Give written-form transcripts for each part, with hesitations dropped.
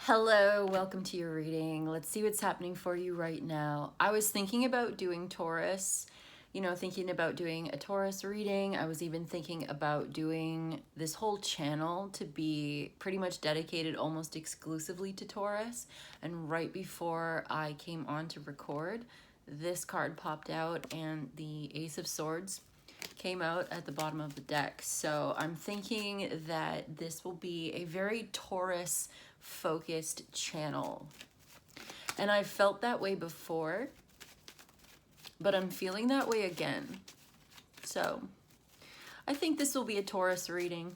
Hello, welcome to your reading. Let's see what's happening for you right now. I was thinking about doing Taurus, thinking about doing a Taurus reading. I was even thinking about doing this whole channel to be pretty much dedicated almost exclusively to Taurus. And right before I came on to record, this card popped out and the Ace of Swords came out at the bottom of the deck. So I'm thinking that this will be a very Taurus focused channel. And I felt that way before, but I'm feeling that way again. So I think this will be a Taurus reading.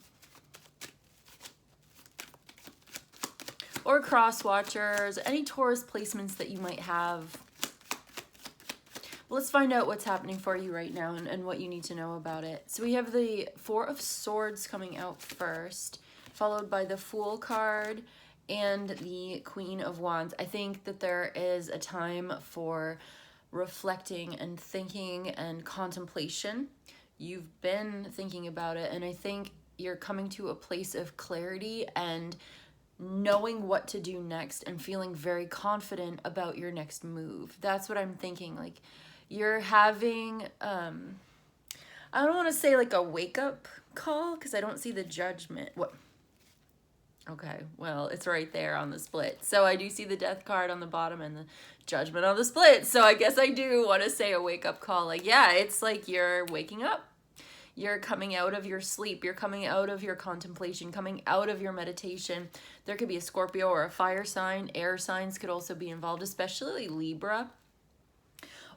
Or cross watchers, any Taurus placements that you might have. Let's find out what's happening for you right now and what you need to know about it. So we have the Four of Swords coming out first, followed by the Fool card and the Queen of Wands. I think that there is a time for reflecting and thinking and contemplation. You've been thinking about it, and I think you're coming to a place of clarity and knowing what to do next and feeling very confident about your next move. That's what I'm thinking. Like, you're having, I don't want to say like a wake-up call because I don't see the Judgment. What? Okay, well, it's right there on the split. So I do see the Death card on the bottom and the Judgment on the split. So I guess I do want to say a wake-up call. Like, yeah, it's like you're waking up. You're coming out of your sleep. You're coming out of your contemplation, coming out of your meditation. There could be a Scorpio or a fire sign. Air signs could also be involved, especially Libra.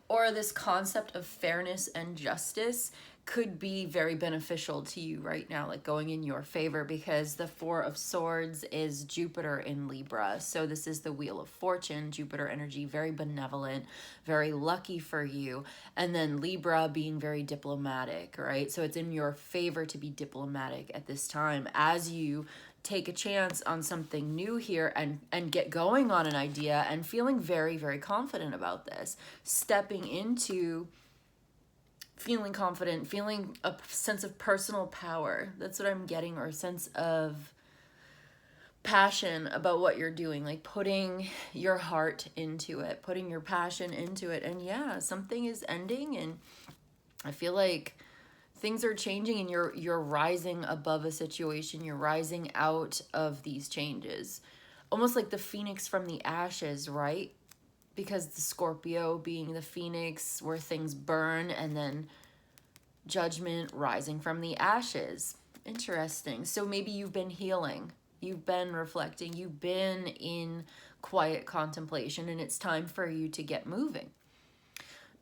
Or this concept of fairness and justice could be very beneficial to you right now, like going in your favor, because the Four of Swords is Jupiter in Libra. So this is the Wheel of Fortune, Jupiter energy, very benevolent, very lucky for you. And then Libra being very diplomatic, right? So it's in your favor to be diplomatic at this time as you take a chance on something new here and get going on an idea and feeling very, very confident about this. Stepping into feeling confident, feeling a sense of personal power. That's what I'm getting, or a sense of passion about what you're doing, like putting your heart into it, putting your passion into it. And yeah, something is ending, and I feel like things are changing, and you're rising above a situation. You're rising out of these changes. Almost like the phoenix from the ashes, right? Because the Scorpio being the phoenix where things burn, and then Judgment rising from the ashes. Interesting. So maybe you've been healing. You've been reflecting. You've been in quiet contemplation, and it's time for you to get moving.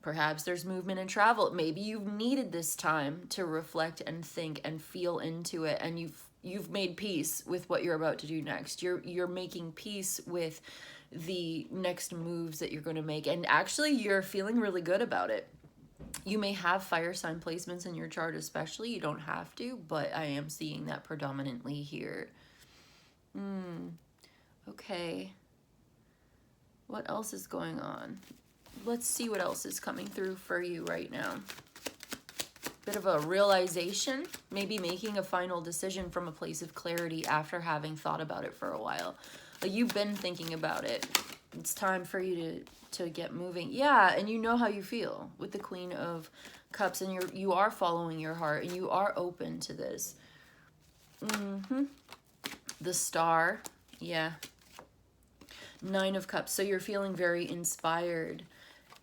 Perhaps there's movement and travel. Maybe you've needed this time to reflect and think and feel into it, and you've made peace with what you're about to do next. You're making peace with the next moves that you're going to make, and actually you're feeling really good about it. You may have fire sign placements in your chart, especially. You don't have to, but I am seeing that predominantly here. Okay. What else is going on? Let's see what else is coming through for you right now. Bit of a realization, maybe making a final decision from a place of clarity after having thought about it for a while. Like, you've been thinking about it. It's time for you to get moving. Yeah, and you know how you feel with the Queen of Cups, and you are following your heart, and you are open to this. The Star, yeah. Nine of Cups. So you're feeling very inspired,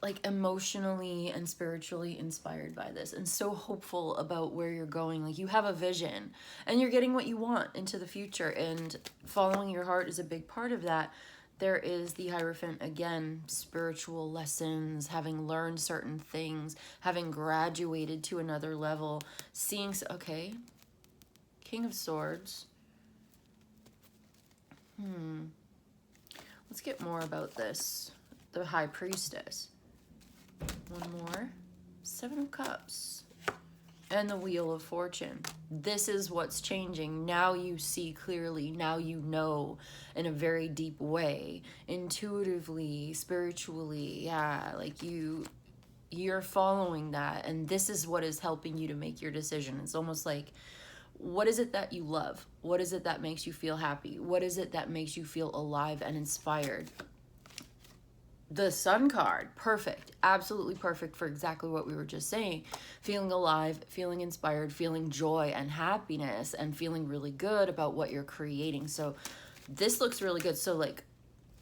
like emotionally and spiritually inspired by this, and so hopeful about where you're going. Like, you have a vision, and you're getting what you want into the future, and following your heart is a big part of that. There is the Hierophant again, spiritual lessons, having learned certain things, having graduated to another level, seeing, okay, King of Swords. Let's get more about this. The High Priestess. One more. Seven of Cups. And the Wheel of Fortune. This is what's changing. Now you see clearly. Now you know in a very deep way. Intuitively, spiritually. Yeah, like you're following that. And this is what is helping you to make your decision. It's almost like what is it that you love? What is it that makes you feel happy? What is it that makes you feel alive and inspired? The Sun card, perfect, absolutely perfect for exactly what we were just saying. Feeling alive, feeling inspired, feeling joy and happiness, and feeling really good about what you're creating. So this looks really good. So like,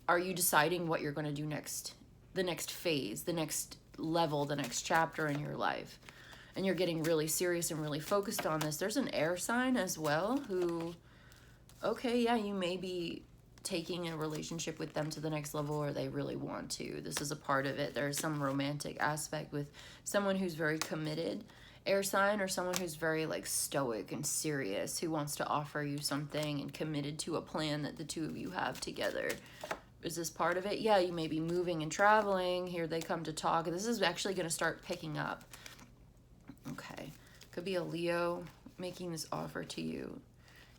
are you deciding what you're going to do next? The next phase, the next level, the next chapter in your life. And you're getting really serious and really focused on this. There's an air sign as well who, okay, yeah, you may be taking a relationship with them to the next level, or they really want to. This is a part of it. There's some romantic aspect with someone who's very committed, air sign, or someone who's very like stoic and serious, who wants to offer you something and committed to a plan that the two of you have together. Is this part of it? Yeah, you may be moving and traveling. Here they come to talk. This is actually going to start picking up. Okay. Could be a Leo making this offer to you.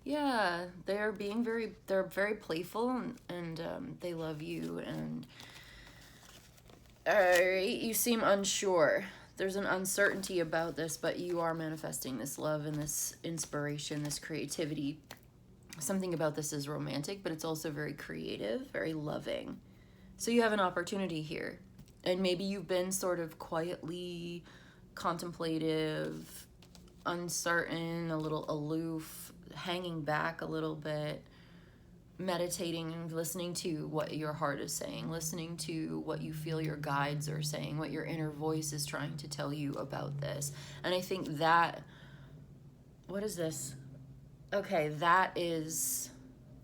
Yeah, they're very playful, and they love you, and all right, you seem unsure. There's an uncertainty about this, but you are manifesting this love and this inspiration, this creativity. Something about this is romantic, but it's also very creative, very loving. So you have an opportunity here, and maybe you've been sort of quietly contemplative, uncertain, a little aloof, hanging back a little bit, meditating and listening to what your heart is saying, listening to what you feel your guides are saying, what your inner voice is trying to tell you about this. And I think that, what is this? Okay, that is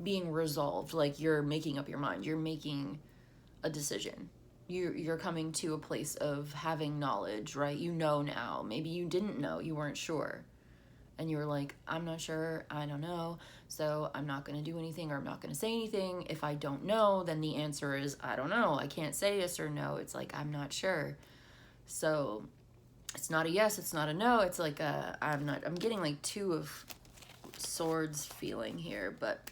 being resolved. Like, you're making up your mind. You're making a decision. You're coming to a place of having knowledge, right? You know now. Maybe you didn't know. You weren't sure. And you were like, I'm not sure, I don't know, so I'm not going to do anything, or I'm not going to say anything. If I don't know, then the answer is, I don't know. I can't say yes or no. It's like, I'm not sure. So it's not a yes, it's not a no. It's like I'm getting like 2 of Swords feeling here, but.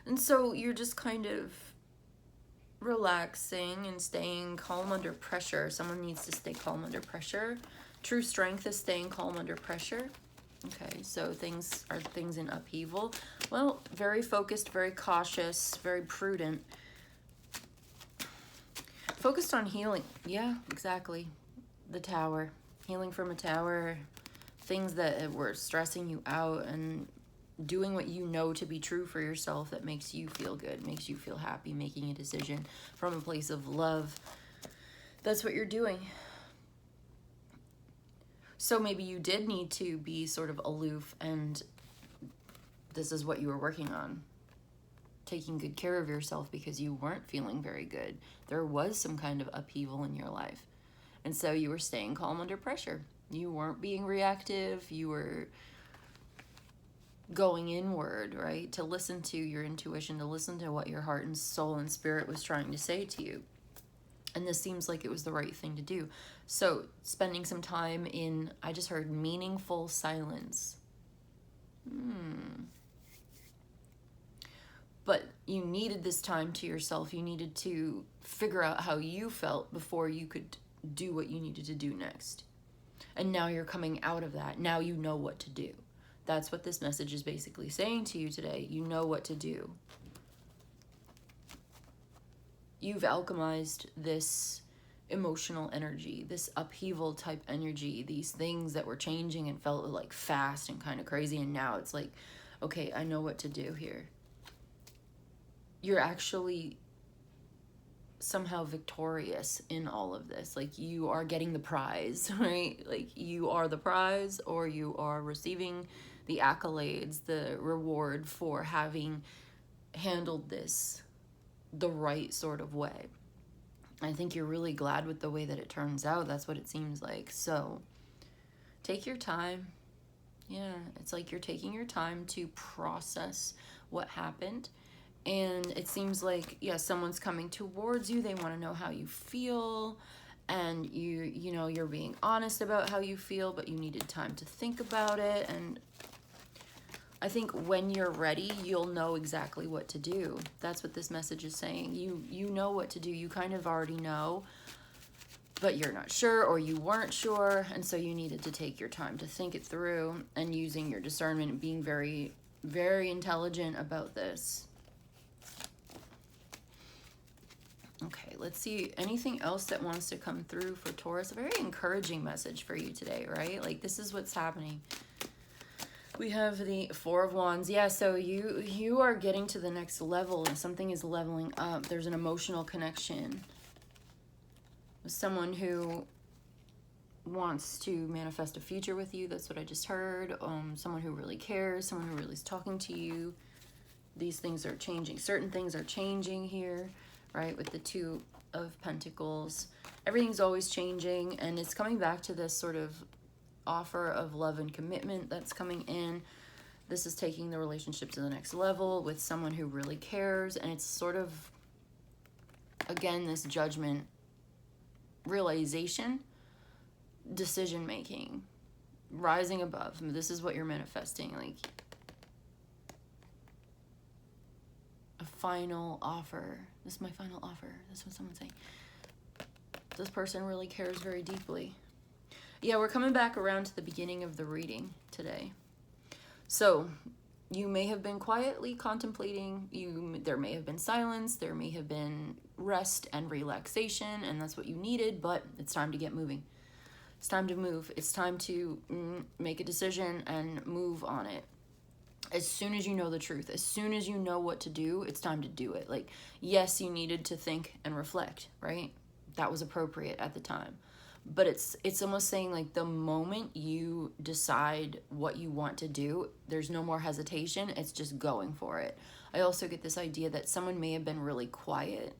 And so you're just kind of relaxing and staying calm under pressure. Someone needs to stay calm under pressure. True strength is staying calm under pressure. Okay, so things in upheaval. Well, very focused, very cautious, very prudent. Focused on healing. Yeah, exactly. The Tower. Healing from a tower. Things that were stressing you out, and doing what you know to be true for yourself that makes you feel good, makes you feel happy, making a decision from a place of love. That's what you're doing. So maybe you did need to be sort of aloof, and this is what you were working on. Taking good care of yourself because you weren't feeling very good. There was some kind of upheaval in your life. And so you were staying calm under pressure. You weren't being reactive. You were going inward, right? To listen to your intuition, to listen to what your heart and soul and spirit was trying to say to you. And this seems like it was the right thing to do. So spending some time in, I just heard meaningful silence. But you needed this time to yourself. You needed to figure out how you felt before you could do what you needed to do next. And now you're coming out of that. Now you know what to do. That's what this message is basically saying to you today. You know what to do. You've alchemized this emotional energy, this upheaval type energy, these things that were changing and felt like fast and kind of crazy. And now it's like, okay, I know what to do here. You're actually somehow victorious in all of this. Like, you are getting the prize, right? Like, you are the prize, or you are receiving the accolades, the reward for having handled this the right sort of way. I think you're really glad with the way that it turns out. That's what it seems like. So take your time. Yeah, it's like you're taking your time to process what happened. And it seems like, yeah, someone's coming towards you. They want to know how you feel. And you know, you're being honest about how you feel, but you needed time to think about it. And I think when you're ready, you'll know exactly what to do. That's what this message is saying. You know what to do. You kind of already know. but you're not sure, or you weren't sure, and so you needed to take your time to think it through, and using your discernment and being very, very intelligent about this. Okay, let's see anything else that wants to come through for Taurus. A very encouraging message for you today, right? Like, this is what's happening. We have the Four of Wands. Yeah, so you are getting to the next level, and something is leveling up. There's an emotional connection with someone who wants to manifest a future with you. That's what I just heard. Someone who really cares, someone who really is talking to you. These things are changing. Certain things are changing here, right? With the Two of Pentacles. Everything's always changing, and it's coming back to this sort of offer of love and commitment that's coming in. This is taking the relationship to the next level with someone who really cares, and it's sort of, again, this judgment, realization, decision making, rising above. This is what you're manifesting, like a final offer. This is my final offer. That's what someone's saying. This person really cares very deeply. Yeah, we're coming back around to the beginning of the reading today. So you may have been quietly contemplating. There may have been silence. There may have been rest and relaxation, and that's what you needed, but it's time to get moving. It's time to move. It's time to make a decision and move on it. As soon as you know the truth, as soon as you know what to do, it's time to do it. Like, yes, you needed to think and reflect, right? That was appropriate at the time. But it's almost saying, like, the moment you decide what you want to do, there's no more hesitation. It's just going for it. I also get this idea that someone may have been really quiet.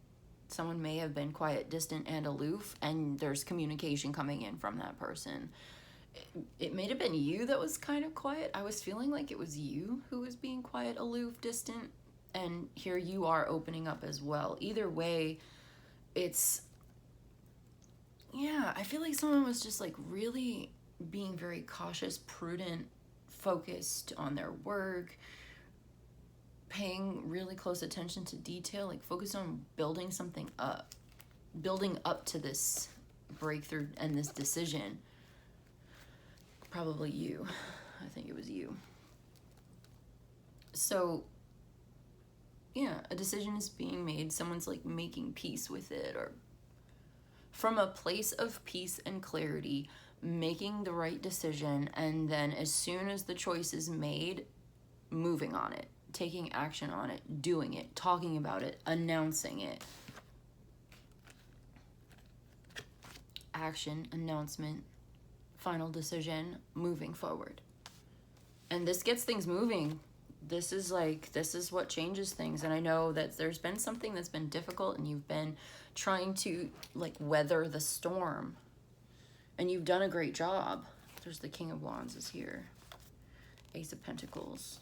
Someone may have been quiet, distant, and aloof, and there's communication coming in from that person. It may have been you that was kind of quiet. I was feeling like it was you who was being quiet, aloof, distant, and here you are opening up as well. Either way, it's, yeah, I feel like someone was just like really being very cautious, prudent, focused on their work, paying really close attention to detail, like focused on building something up, building up to this breakthrough and this decision. Probably you. I think it was you. So, yeah, a decision is being made. Someone's like making peace with it, or from a place of peace and clarity, making the right decision, and then as soon as the choice is made, moving on it, taking action on it, doing it, talking about it, announcing it. Action, announcement, final decision, moving forward. And this gets things moving. This is what changes things. And I know that there's been something that's been difficult, and you've been trying to like weather the storm, and you've done a great job. There's the King of Wands is here, Ace of Pentacles.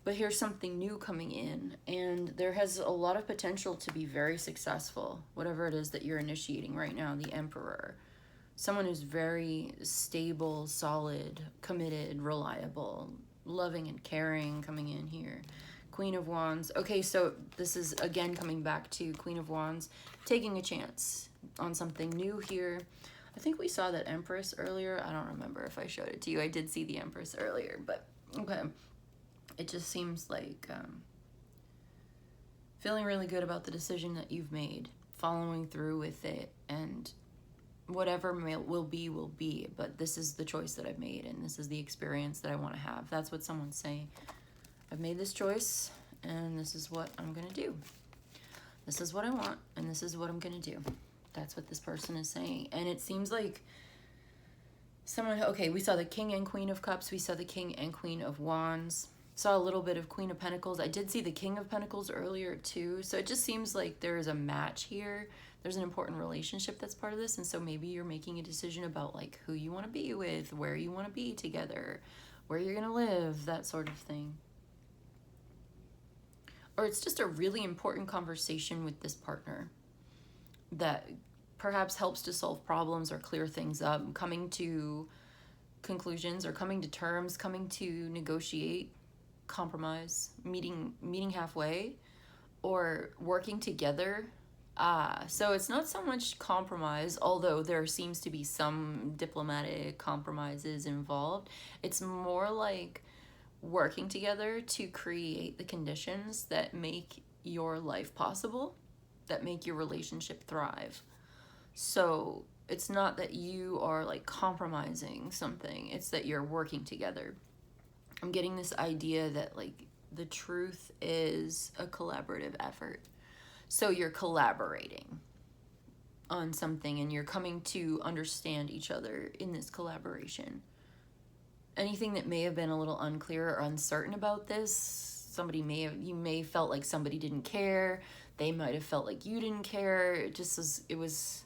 But here's something new coming in, and there has a lot of potential to be very successful, whatever it is that you're initiating right now. The Emperor, someone who's very stable, solid, committed, reliable, loving and caring, coming in here. Queen of Wands. Okay, so this is again coming back to Queen of Wands, taking a chance on something new here. I think we saw that Empress earlier. I don't remember if I showed it to you. I did see the Empress earlier, but okay. It just seems like feeling really good about the decision that you've made, following through with it, and whatever will be, but this is the choice that I've made, and this is the experience that I want to have. That's what someone's saying. I've made this choice, and this is what I'm going to do. This is what I want, and this is what I'm going to do. That's what this person is saying. And it seems like someone, okay, we saw the King and Queen of Cups. We saw the King and Queen of Wands. Saw a little bit of Queen of Pentacles. I did see the King of Pentacles earlier too. So it just seems like there is a match here. There's an important relationship that's part of this. And so maybe you're making a decision about like who you want to be with, where you want to be together, where you're going to live, that sort of thing. Or it's just a really important conversation with this partner that perhaps helps to solve problems or clear things up, coming to conclusions or coming to terms, coming to negotiate, compromise, meeting halfway, or working together So it's not so much compromise, although there seems to be some diplomatic compromises involved. It's more like working together to create the conditions that make your life possible, that make your relationship thrive. So it's not that you are like compromising something, it's that you're working together. I'm getting this idea that like the truth is a collaborative effort. So you're collaborating on something and you're coming to understand each other in this collaboration. Anything that may have been a little unclear or uncertain about this, you may have felt like somebody didn't care. They might have felt like you didn't care. It was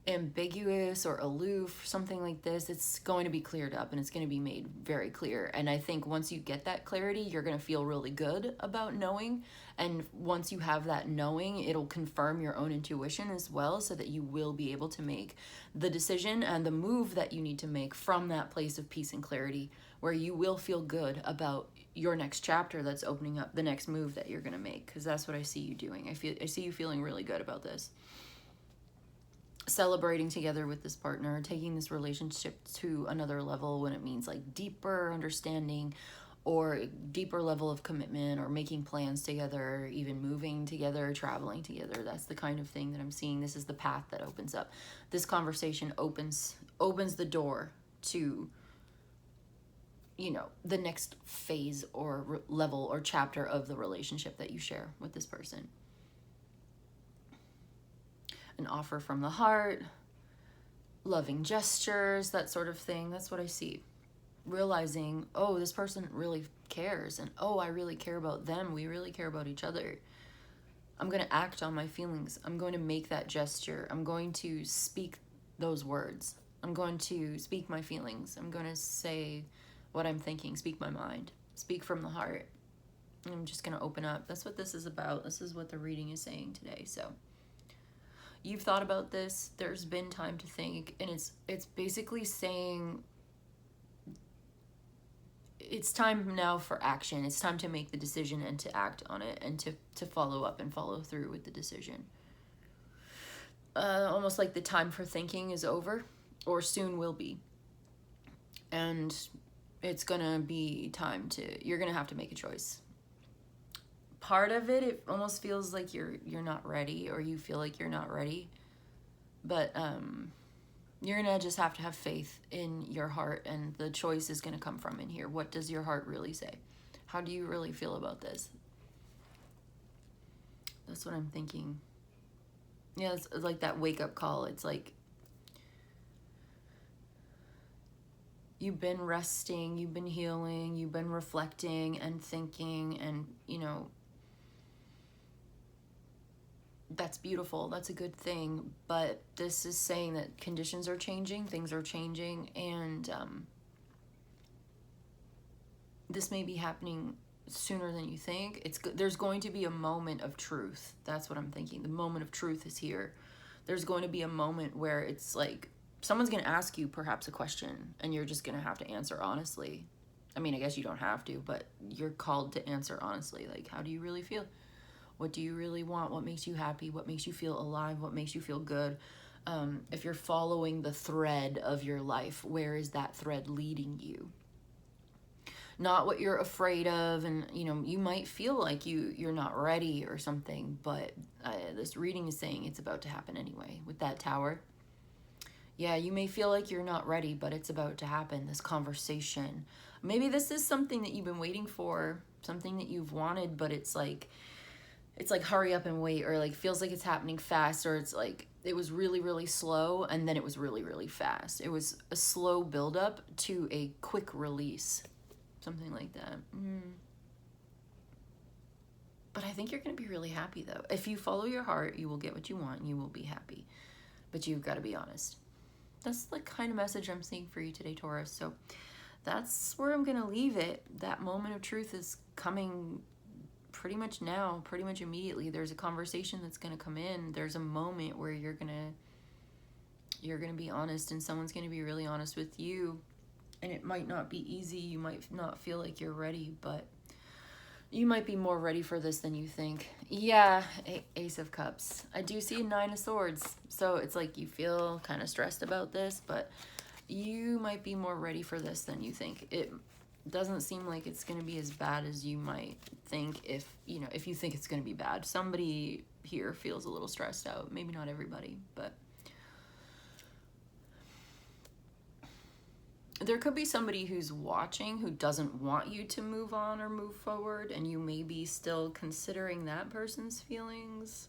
ambiguous or aloof, something like this. It's going to be cleared up and it's going to be made very clear. And I think once you get that clarity, you're going to feel really good about knowing. And once you have that knowing, it'll confirm your own intuition as well, so that you will be able to make the decision and the move that you need to make from that place of peace and clarity, where you will feel good about your next chapter that's opening up, the next move that you're going to make, because that's what I see you doing. I see you feeling really good about this. Celebrating together with this partner, taking this relationship to another level when it means like deeper understanding or deeper level of commitment, or making plans together, even moving together, traveling together. That's the kind of thing that I'm seeing. This is the path that opens up. This conversation opens the door to, you know, the next phase or level or chapter of the relationship that you share with this person. An offer from the heart, loving gestures, that sort of thing. That's what I see. Realizing, oh, this person really cares, and oh, I really care about them. We really care about each other. I'm going to act on my feelings. I'm going to make that gesture. I'm going to speak those words. I'm going to speak my feelings. I'm going to say what I'm thinking, speak my mind, speak from the heart. I'm just going to open up. That's what this is about. This is what the reading is saying today. So you've thought about this, there's been time to think, and it's basically saying it's time now for action. It's time to make the decision and to act on it, and to follow up and follow through with the decision. Almost like the time for thinking is over, or soon will be. And it's gonna be time you're gonna have to make a choice. Part of it almost feels like you're not ready, or you feel like you're not ready, but you're gonna just have to have faith in your heart, and the choice is gonna come from in here. What does your heart really say? How do you really feel about this? That's what I'm thinking. Yeah, it's like that wake-up call. It's like you've been resting, you've been healing, you've been reflecting and thinking, and you know, that's beautiful. That's a good thing. But this is saying that conditions are changing, things are changing, and this may be happening sooner than you think. There's going to be a moment of truth. That's what I'm thinking. The moment of truth is here. There's going to be a moment where it's like someone's going to ask you perhaps a question, and you're just going to have to answer honestly. I mean, I guess you don't have to, but you're called to answer honestly. Like, how do you really feel? What do you really want? What makes you happy? What makes you feel alive? What makes you feel good? If you're following the thread of your life, where is that thread leading you? Not what you're afraid of, and you know, you might feel like you're not ready or something, but this reading is saying it's about to happen anyway. With that Tower, yeah, you may feel like you're not ready, but it's about to happen. This conversation, maybe this is something that you've been waiting for, something that you've wanted, but it's like hurry up and wait, or like feels like it's happening fast, or it's like it was really, really slow and then it was really, really fast. It was a slow buildup to a quick release, something like that. But I think you're going to be really happy though. If you follow your heart, you will get what you want and you will be happy, but you've got to be honest. That's the kind of message I'm seeing for you today, Taurus. So that's where I'm going to leave it. That moment of truth is coming pretty much now, pretty much immediately. There's a conversation that's going to come in. There's a moment where you're going to be honest, and someone's going to be really honest with you, and it might not be easy. You might not feel like you're ready, but You might be more ready for this than you think. Yeah, Ace of Cups. I do see Nine of Swords. So it's like you feel kind of stressed about this, but you might be more ready for this than you think. It doesn't seem like it's going to be as bad as you might think if, you know, if you think it's going to be bad. Somebody here feels a little stressed out. Maybe not everybody, but there could be somebody who's watching who doesn't want you to move on or move forward, and you may be still considering that person's feelings.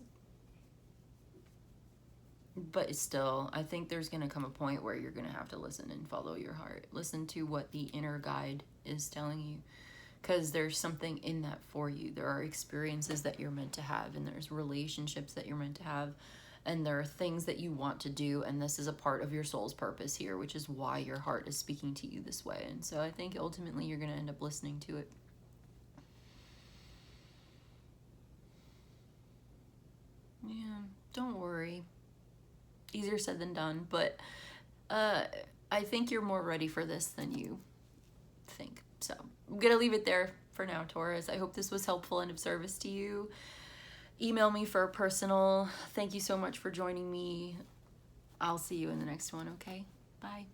But still, I think there's going to come a point where you're going to have to listen and follow your heart. Listen to what the inner guide is telling you, because there's something in that for you. There are experiences that you're meant to have, and there's relationships that you're meant to have, and there are things that you want to do, and this is a part of your soul's purpose here, which is why your heart is speaking to you this way. And so I think ultimately you're going to end up listening to it. Yeah, don't worry. Easier said than done, but I think you're more ready for this than you think. So I'm gonna leave it there for now, Taurus. I hope this was helpful and of service to you. Email me for a personal. Thank you so much for joining me. I'll see you in the next one, okay? Bye.